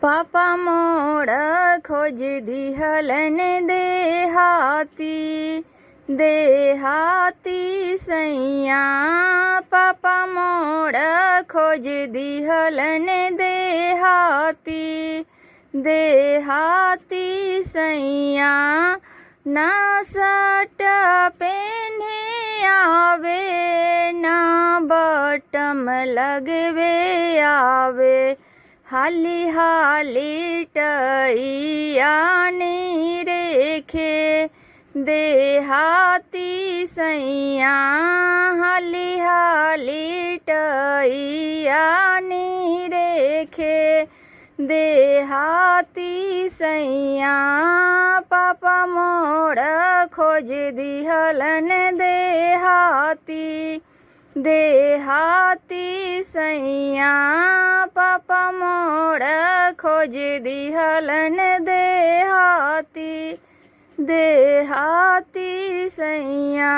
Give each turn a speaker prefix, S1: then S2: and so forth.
S1: पापा मोड़ खोज दिहलन देहाती देहाती सैया। पापा मोड़ खोज दिहलन देहाती देहाती सैया। ना शर्ट पेन्हे आवे ना बटम लगवे आवे। हाली हाली टैया नी रेखे देहाती सैया। हाली हाली टैया नी रेखे देहाती सैया। पापा मोड़ खोज दिहलन देहाती देहाती सैया। पापा मोड़ खोज दिहलन देहाती देहाती सैया।